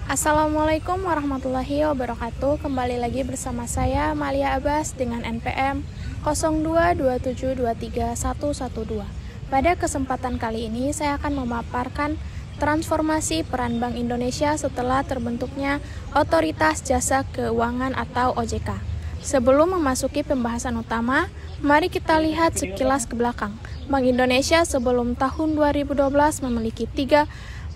Assalamualaikum warahmatullahi wabarakatuh. Kembali lagi bersama saya Malia Abbas dengan NPM 0227231112. Pada kesempatan kali ini saya akan memaparkan transformasi peran Bank Indonesia setelah terbentuknya Otoritas Jasa Keuangan atau OJK. Sebelum memasuki pembahasan utama, mari kita lihat sekilas ke belakang. Bank Indonesia sebelum tahun 2012 memiliki 3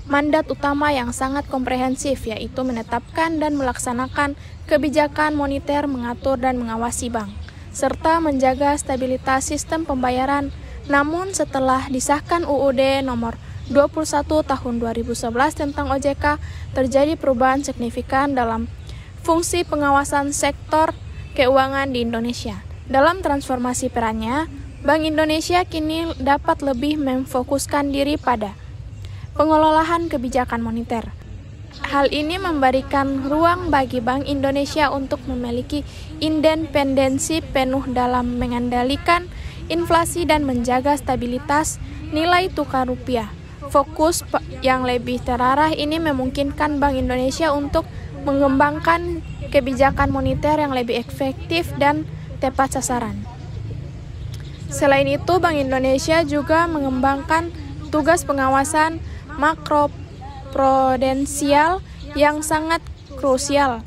mandat utama yang sangat komprehensif, yaitu menetapkan dan melaksanakan kebijakan moneter, mengatur dan mengawasi bank, serta menjaga stabilitas sistem pembayaran. Namun setelah disahkan UUD nomor 21 tahun 2011 tentang OJK, terjadi perubahan signifikan dalam fungsi pengawasan sektor keuangan di Indonesia. Dalam transformasi perannya, Bank Indonesia kini dapat lebih memfokuskan diri pada pengelolaan kebijakan moneter. Hal ini memberikan ruang bagi Bank Indonesia untuk memiliki independensi penuh dalam mengendalikan inflasi dan menjaga stabilitas nilai tukar rupiah. Fokus yang lebih terarah ini memungkinkan Bank Indonesia untuk mengembangkan kebijakan moneter yang lebih efektif dan tepat sasaran. Selain itu, Bank Indonesia juga mengembangkan tugas pengawasan makroprudensial yang sangat krusial.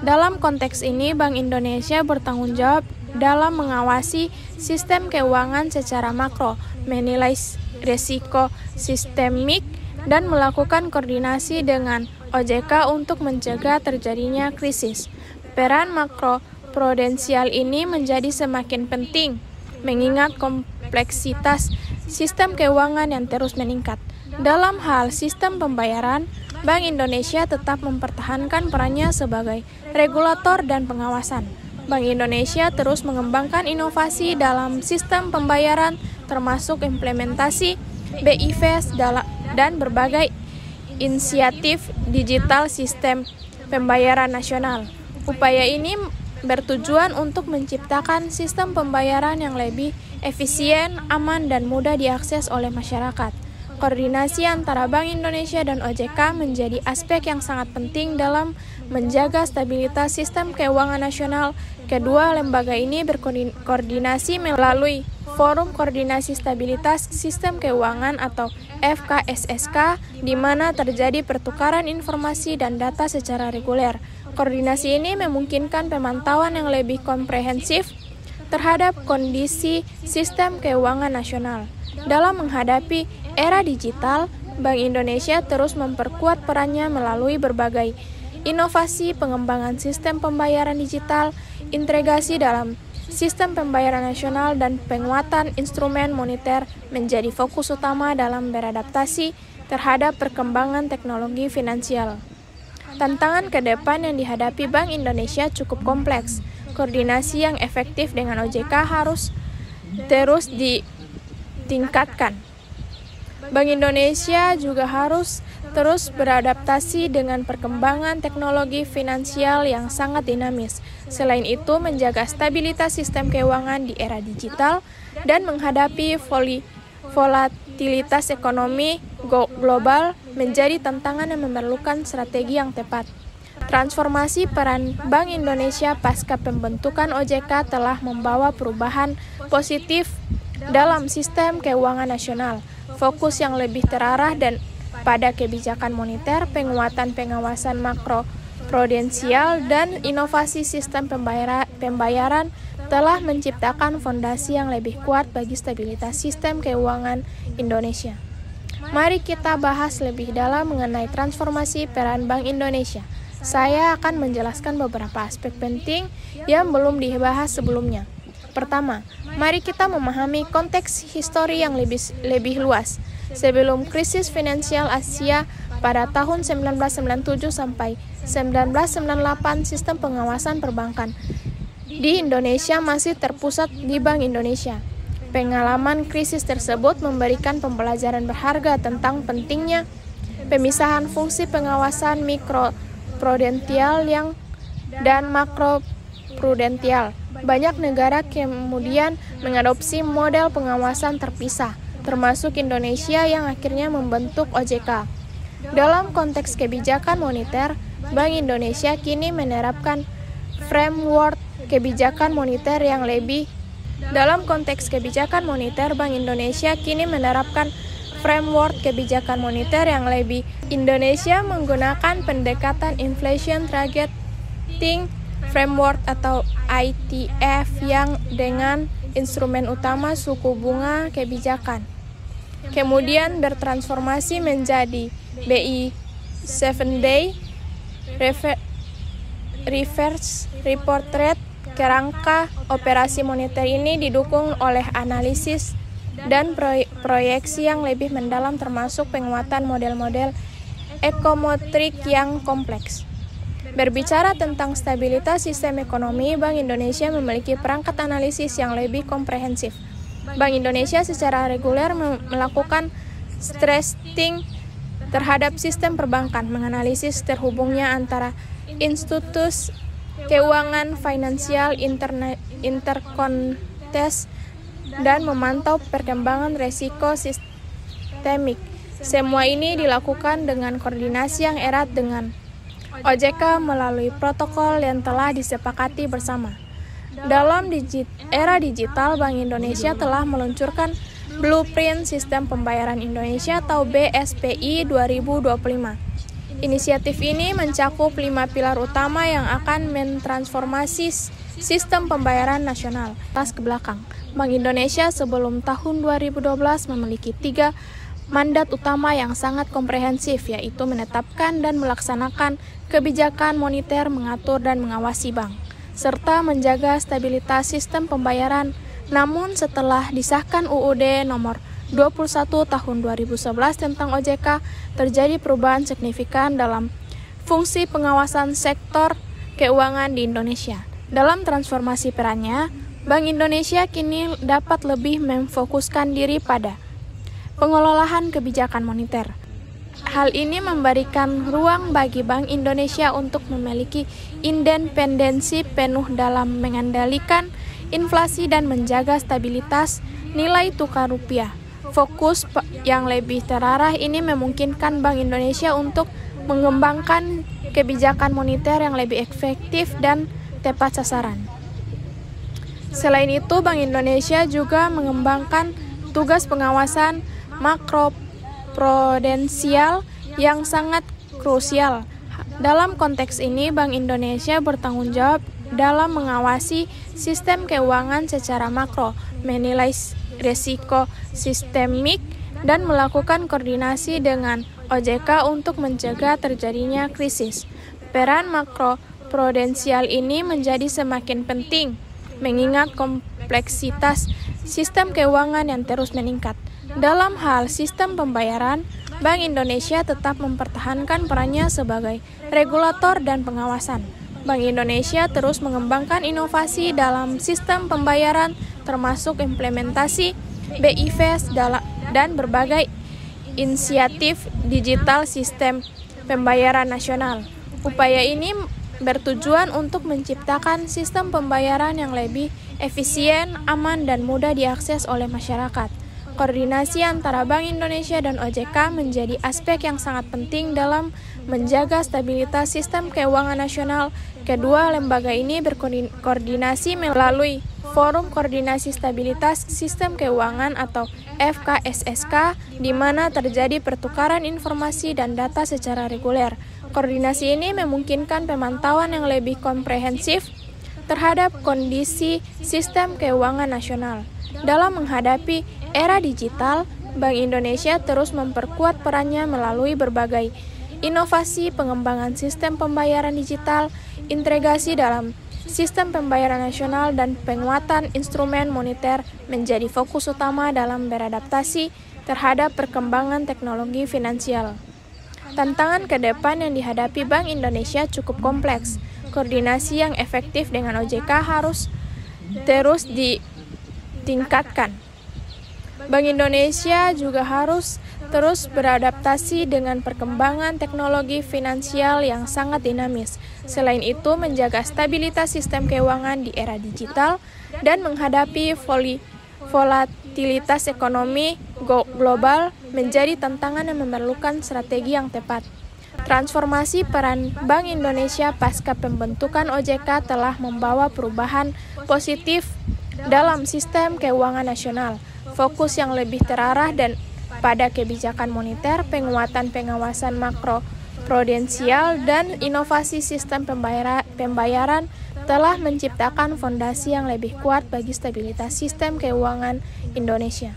Dalam konteks ini, Bank Indonesia bertanggung jawab dalam mengawasi sistem keuangan secara makro, menilai risiko sistemik, dan melakukan koordinasi dengan OJK untuk mencegah terjadinya krisis. Peran makroprudensial ini menjadi semakin penting mengingat kompleksitas sistem keuangan yang terus meningkat. Dalam hal sistem pembayaran, Bank Indonesia tetap mempertahankan perannya sebagai regulator dan pengawasan. Bank Indonesia terus mengembangkan inovasi dalam sistem pembayaran, termasuk implementasi BI Fast dan berbagai inisiatif digital sistem pembayaran nasional. Upaya ini bertujuan untuk menciptakan sistem pembayaran yang lebih efisien, aman, dan mudah diakses oleh masyarakat. Koordinasi antara Bank Indonesia dan OJK menjadi aspek yang sangat penting dalam menjaga stabilitas sistem keuangan nasional. Kedua lembaga ini berkoordinasi melalui Forum Koordinasi Stabilitas Sistem Keuangan atau FKSSK, di mana terjadi pertukaran informasi dan data secara reguler. Koordinasi ini memungkinkan pemantauan yang lebih komprehensif terhadap kondisi sistem keuangan nasional. Dalam menghadapi era digital, Bank Indonesia terus memperkuat perannya melalui berbagai inovasi, pengembangan sistem pembayaran digital, integrasi dalam sistem pembayaran nasional, dan penguatan instrumen moneter menjadi fokus utama dalam beradaptasi terhadap perkembangan teknologi finansial. Tantangan ke depan yang dihadapi Bank Indonesia cukup kompleks. Koordinasi yang efektif dengan OJK harus terus ditingkatkan. Bank Indonesia juga harus terus beradaptasi dengan perkembangan teknologi finansial yang sangat dinamis. Selain itu, menjaga stabilitas sistem keuangan di era digital dan menghadapi volatilitas ekonomi global menjadi tantangan yang memerlukan strategi yang tepat. Transformasi peran Bank Indonesia pasca pembentukan OJK telah membawa perubahan positif dalam sistem keuangan nasional. Fokus yang lebih terarah dan pada kebijakan moneter, penguatan pengawasan makroprudensial, dan inovasi sistem pembayaran telah menciptakan fondasi yang lebih kuat bagi stabilitas sistem keuangan Indonesia. Mari kita bahas lebih dalam mengenai transformasi peran Bank Indonesia. Saya akan menjelaskan beberapa aspek penting yang belum dibahas sebelumnya. Pertama, mari kita memahami konteks histori yang lebih luas. Sebelum krisis finansial Asia pada tahun 1997 sampai 1998, sistem pengawasan perbankan di Indonesia masih terpusat di Bank Indonesia. Pengalaman krisis tersebut memberikan pembelajaran berharga tentang pentingnya pemisahan fungsi pengawasan mikroprudensial dan makroprudensial. Banyak negara kemudian mengadopsi model pengawasan terpisah, termasuk Indonesia yang akhirnya membentuk OJK. Dalam konteks kebijakan moneter, Bank Indonesia kini menerapkan framework kebijakan moneter yang lebih Indonesia menggunakan pendekatan inflation targeting framework atau ITF yang dengan instrumen utama suku bunga kebijakan. Kemudian bertransformasi menjadi BI 7-day reverse report rate. Kerangka operasi moneter ini didukung oleh analisis dan proyeksi yang lebih mendalam, termasuk penguatan model-model ekonometrik yang kompleks. Berbicara tentang stabilitas sistem ekonomi, Bank Indonesia memiliki perangkat analisis yang lebih komprehensif. Bank Indonesia secara reguler melakukan stress testing terhadap sistem perbankan, menganalisis terhubungnya antara institusi keuangan finansial interkonektivitas dan memantau perkembangan resiko sistemik. Semua ini dilakukan dengan koordinasi yang erat dengan OJK melalui protokol yang telah disepakati bersama. Dalam era digital, Bank Indonesia telah meluncurkan Blueprint Sistem Pembayaran Indonesia atau BSPI 2025. Inisiatif ini mencakup 5 pilar utama yang akan mentransformasi sistem pembayaran nasional. Tas ke belakang, Bank Indonesia sebelum tahun 2012 memiliki 3 mandat utama yang sangat komprehensif, yaitu menetapkan dan melaksanakan kebijakan moneter, mengatur dan mengawasi bank, serta menjaga stabilitas sistem pembayaran. Namun setelah disahkan UUD nomor 21 tahun 2011 tentang OJK, terjadi perubahan signifikan dalam fungsi pengawasan sektor keuangan di Indonesia. Dalam transformasi perannya, Bank Indonesia kini dapat lebih memfokuskan diri pada pengelolaan kebijakan moneter. Hal ini memberikan ruang bagi Bank Indonesia untuk memiliki independensi penuh dalam mengendalikan inflasi dan menjaga stabilitas nilai tukar rupiah. Fokus yang lebih terarah ini memungkinkan Bank Indonesia untuk mengembangkan kebijakan moneter yang lebih efektif dan tepat sasaran. Selain itu, Bank Indonesia juga mengembangkan tugas pengawasan makroprudensial yang sangat krusial. Dalam konteks ini, Bank Indonesia bertanggung jawab dalam mengawasi sistem keuangan secara makro, menilai risiko sistemik, dan melakukan koordinasi dengan OJK untuk mencegah terjadinya krisis. Peran makroprudensial ini menjadi semakin penting mengingat kompleksitas sistem keuangan yang terus meningkat. Dalam hal sistem pembayaran, Bank Indonesia tetap mempertahankan perannya sebagai regulator dan pengawasan. Bank Indonesia terus mengembangkan inovasi dalam sistem pembayaran, termasuk implementasi BI Fast dan berbagai inisiatif digital sistem pembayaran nasional. Upaya ini bertujuan untuk menciptakan sistem pembayaran yang lebih efisien, aman, dan mudah diakses oleh masyarakat. Koordinasi antara Bank Indonesia dan OJK menjadi aspek yang sangat penting dalam menjaga stabilitas sistem keuangan nasional. Kedua lembaga ini berkoordinasi melalui Forum Koordinasi Stabilitas Sistem Keuangan atau FKSSK, di mana terjadi pertukaran informasi dan data secara reguler. Koordinasi ini memungkinkan pemantauan yang lebih komprehensif terhadap kondisi sistem keuangan nasional. Dalam menghadapi era digital, Bank Indonesia terus memperkuat perannya melalui berbagai inovasi, pengembangan sistem pembayaran digital, integrasi dalam sistem pembayaran nasional, dan penguatan instrumen moneter menjadi fokus utama dalam beradaptasi terhadap perkembangan teknologi finansial. Tantangan ke depan yang dihadapi Bank Indonesia cukup kompleks. Koordinasi yang efektif dengan OJK harus terus ditingkatkan. Bank Indonesia juga harus terus beradaptasi dengan perkembangan teknologi finansial yang sangat dinamis. Selain itu, menjaga stabilitas sistem keuangan di era digital dan menghadapi volatilitas ekonomi global menjadi tantangan yang memerlukan strategi yang tepat. Transformasi peran Bank Indonesia pasca pembentukan OJK telah membawa perubahan positif dalam sistem keuangan nasional. Fokus yang lebih terarah dan pada kebijakan moneter, penguatan pengawasan makro prudensial, dan inovasi sistem pembayaran telah menciptakan fondasi yang lebih kuat bagi stabilitas sistem keuangan Indonesia.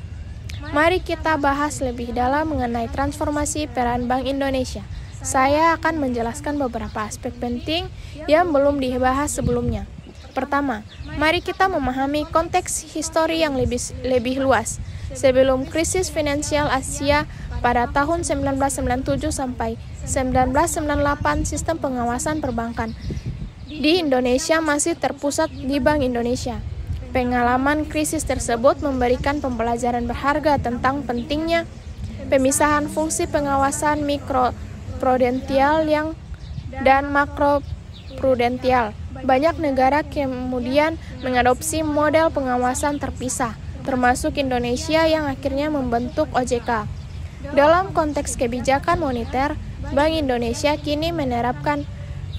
Mari kita bahas lebih dalam mengenai transformasi peran Bank Indonesia. Saya akan menjelaskan beberapa aspek penting yang belum dibahas sebelumnya. Pertama, mari kita memahami konteks histori yang lebih luas. Sebelum krisis finansial Asia pada tahun 1997 sampai 1998, sistem pengawasan perbankan di Indonesia masih terpusat di Bank Indonesia. Pengalaman krisis tersebut memberikan pembelajaran berharga tentang pentingnya pemisahan fungsi pengawasan mikroprudensial dan makroprudensial. Banyak negara kemudian mengadopsi model pengawasan terpisah, termasuk Indonesia yang akhirnya membentuk OJK. Dalam konteks kebijakan moneter, Bank Indonesia kini menerapkan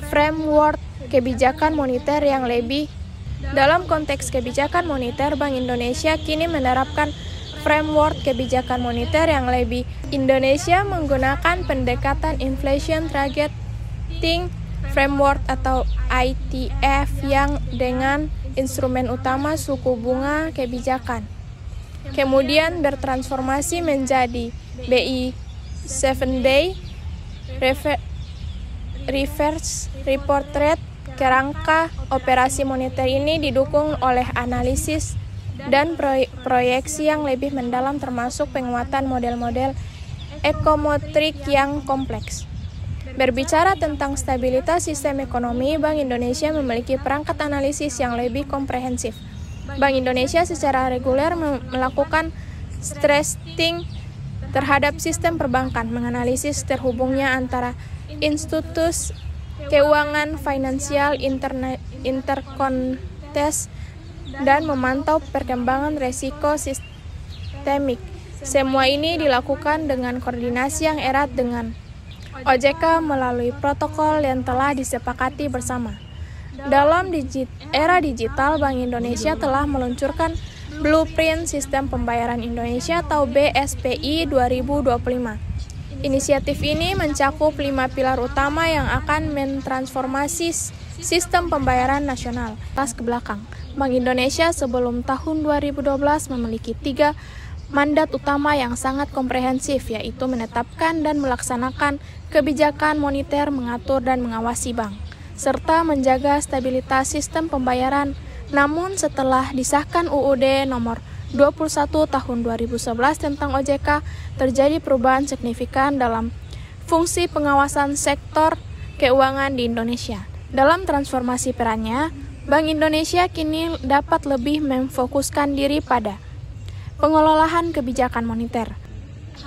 framework kebijakan moneter yang lebih Indonesia menggunakan pendekatan inflation targeting framework atau ITF yang dengan instrumen utama suku bunga kebijakan. Kemudian bertransformasi menjadi BI 7-day reverse report rate. Kerangka operasi moneter ini didukung oleh analisis dan proyeksi yang lebih mendalam, termasuk penguatan model-model ekonometrik yang kompleks. Berbicara tentang stabilitas sistem ekonomi, Bank Indonesia memiliki perangkat analisis yang lebih komprehensif. Bank Indonesia secara reguler melakukan stress testing terhadap sistem perbankan, menganalisis terhubungnya antara institusi keuangan finansial interkonektivitas dan memantau perkembangan resiko sistemik. Semua ini dilakukan dengan koordinasi yang erat dengan OJK melalui protokol yang telah disepakati bersama. Dalam era digital, Bank Indonesia telah meluncurkan Blueprint Sistem Pembayaran Indonesia atau BSPI 2025. Inisiatif ini mencakup 5 pilar utama yang akan mentransformasi sistem pembayaran nasional. Tas ke belakang, Bank Indonesia sebelum tahun 2012 memiliki 3 mandat utama yang sangat komprehensif, yaitu menetapkan dan melaksanakan kebijakan moneter, mengatur dan mengawasi bank, serta menjaga stabilitas sistem pembayaran. Namun setelah disahkan UUD nomor 21 tahun 2011 tentang OJK, terjadi perubahan signifikan dalam fungsi pengawasan sektor keuangan di Indonesia. Dalam transformasi perannya, Bank Indonesia kini dapat lebih memfokuskan diri pada pengelolaan kebijakan moneter.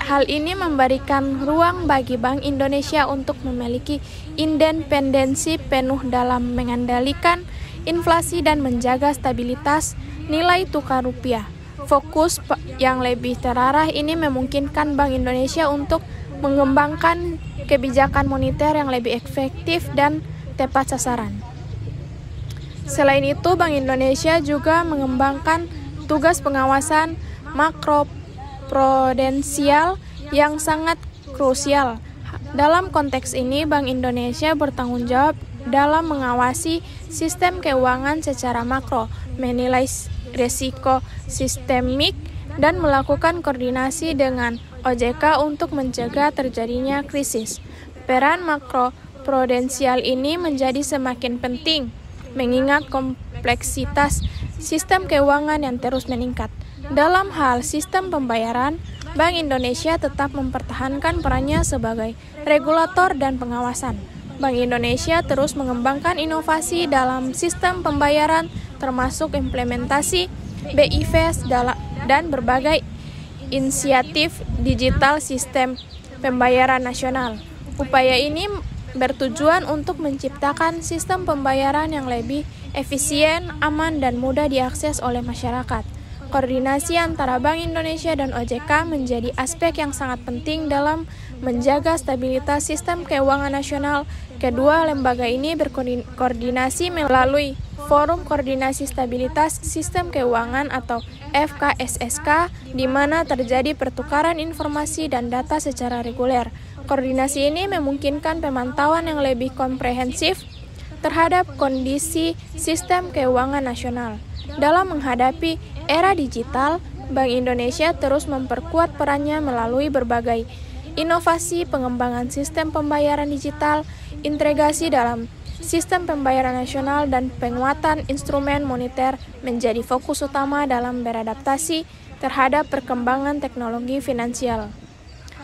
Hal ini memberikan ruang bagi Bank Indonesia untuk memiliki independensi penuh dalam mengendalikan inflasi dan menjaga stabilitas nilai tukar rupiah. Fokus yang lebih terarah ini memungkinkan Bank Indonesia untuk mengembangkan kebijakan moneter yang lebih efektif dan tepat sasaran. Selain itu, Bank Indonesia juga mengembangkan tugas pengawasan makroprudensial yang sangat krusial. Dalam konteks ini, Bank Indonesia bertanggung jawab dalam mengawasi sistem keuangan secara makro, menilai risiko sistemik, dan melakukan koordinasi dengan OJK untuk mencegah terjadinya krisis. Peran makroprudensial ini menjadi semakin penting, mengingat kompleksitas sistem keuangan yang terus meningkat. Dalam hal sistem pembayaran, Bank Indonesia tetap mempertahankan perannya sebagai regulator dan pengawasan. Bank Indonesia terus mengembangkan inovasi dalam sistem pembayaran, termasuk implementasi BI Fast dan berbagai inisiatif Digital Sistem Pembayaran Nasional. Upaya ini bertujuan untuk menciptakan sistem pembayaran yang lebih efisien, aman, dan mudah diakses oleh masyarakat. Koordinasi antara Bank Indonesia dan OJK menjadi aspek yang sangat penting dalam menjaga stabilitas sistem keuangan nasional. Kedua lembaga ini berkoordinasi melalui Forum Koordinasi Stabilitas Sistem Keuangan atau FKSSK, di mana terjadi pertukaran informasi dan data secara reguler. Koordinasi ini memungkinkan pemantauan yang lebih komprehensif terhadap kondisi sistem keuangan nasional. Dalam menghadapi era digital, Bank Indonesia terus memperkuat perannya melalui berbagai inovasi pengembangan sistem pembayaran digital, integrasi dalam sistem pembayaran nasional, dan penguatan instrumen moneter menjadi fokus utama dalam beradaptasi terhadap perkembangan teknologi finansial.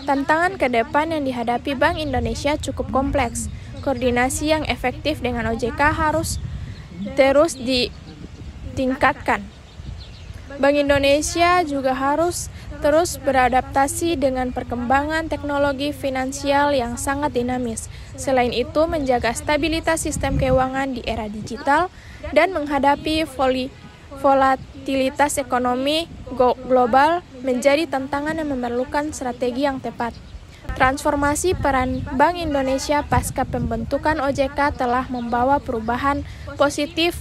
Tantangan ke depan yang dihadapi Bank Indonesia cukup kompleks. Koordinasi yang efektif dengan OJK harus terus ditingkatkan. Bank Indonesia juga harus terus beradaptasi dengan perkembangan teknologi finansial yang sangat dinamis. Selain itu, menjaga stabilitas sistem keuangan di era digital dan menghadapi volatilitas ekonomi global menjadi tantangan yang memerlukan strategi yang tepat. Transformasi peran Bank Indonesia pasca pembentukan OJK telah membawa perubahan positif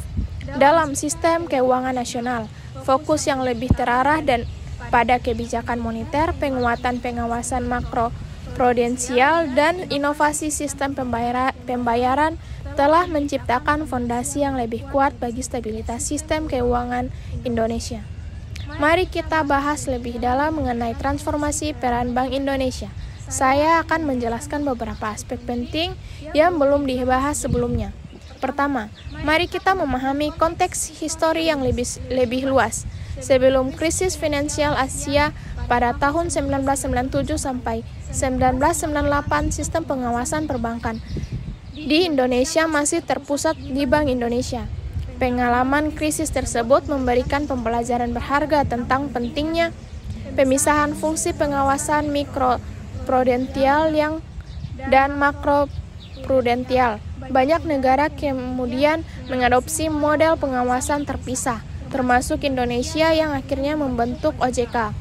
dalam sistem keuangan nasional. Fokus yang lebih terarah dan pada kebijakan moneter, penguatan pengawasan makro prudensial, dan inovasi sistem pembayaran telah menciptakan fondasi yang lebih kuat bagi stabilitas sistem keuangan Indonesia. Mari kita bahas lebih dalam mengenai transformasi peran Bank Indonesia. Saya akan menjelaskan beberapa aspek penting yang belum dibahas sebelumnya. Pertama, mari kita memahami konteks histori yang lebih luas. Sebelum krisis finansial Asia pada tahun 1997 sampai 1998, sistem pengawasan perbankan di Indonesia masih terpusat di Bank Indonesia. Pengalaman krisis tersebut memberikan pembelajaran berharga tentang pentingnya pemisahan fungsi pengawasan mikroprudensial dan makroprudensial. Banyak negara kemudian mengadopsi model pengawasan terpisah, termasuk Indonesia yang akhirnya membentuk OJK.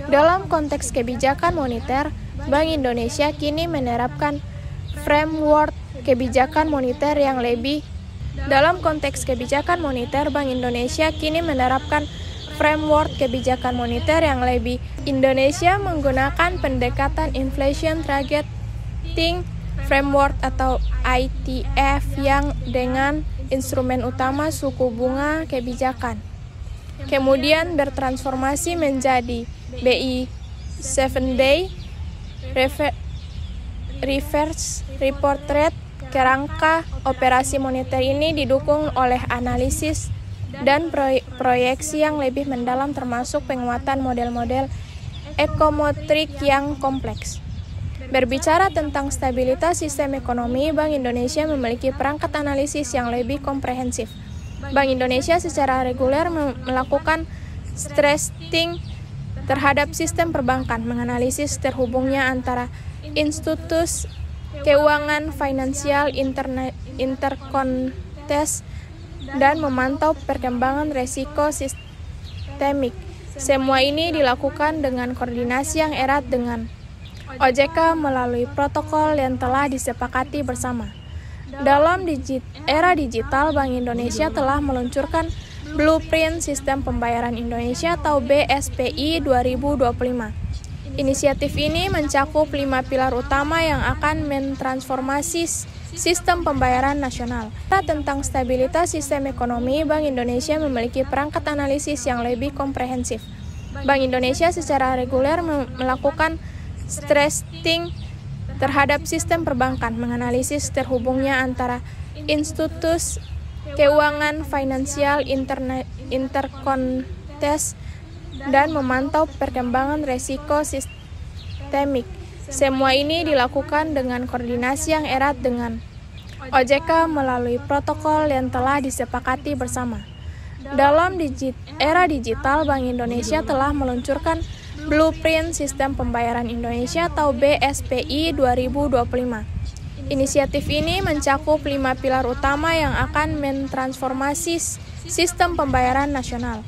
Dalam konteks kebijakan moneter, Bank Indonesia kini menerapkan framework kebijakan moneter yang lebih Indonesia menggunakan pendekatan inflation targeting framework atau ITF yang dengan instrumen utama suku bunga kebijakan. Kemudian bertransformasi menjadi BI 7-day reverse repo rate. Kerangka operasi moneter ini didukung oleh analisis dan proyeksi yang lebih mendalam, termasuk penguatan model-model ekonometrik yang kompleks. Berbicara tentang stabilitas sistem ekonomi, Bank Indonesia memiliki perangkat analisis yang lebih komprehensif. Bank Indonesia secara reguler melakukan stress testing terhadap sistem perbankan, menganalisis terhubungnya antara institusi keuangan finansial interkonektivitas dan memantau perkembangan risiko sistemik. Semua ini dilakukan dengan koordinasi yang erat dengan OJK melalui protokol yang telah disepakati bersama. Dalam era digital, Bank Indonesia telah meluncurkan Blueprint Sistem Pembayaran Indonesia atau BSPI 2025. Inisiatif ini mencakup 5 pilar utama yang akan mentransformasi sistem pembayaran nasional. Tentang stabilitas sistem ekonomi, Bank Indonesia memiliki perangkat analisis yang lebih komprehensif. Bank Indonesia secara reguler melakukan stress testing terhadap sistem perbankan, menganalisis terhubungnya antara institusi keuangan finansial interkonektivitas dan memantau perkembangan risiko sistemik. Semua ini dilakukan dengan koordinasi yang erat dengan OJK melalui protokol yang telah disepakati bersama. Dalam era digital, Bank Indonesia telah meluncurkan Blueprint Sistem Pembayaran Indonesia atau BSPI 2025. Inisiatif ini mencakup 5 pilar utama yang akan mentransformasi sistem pembayaran nasional.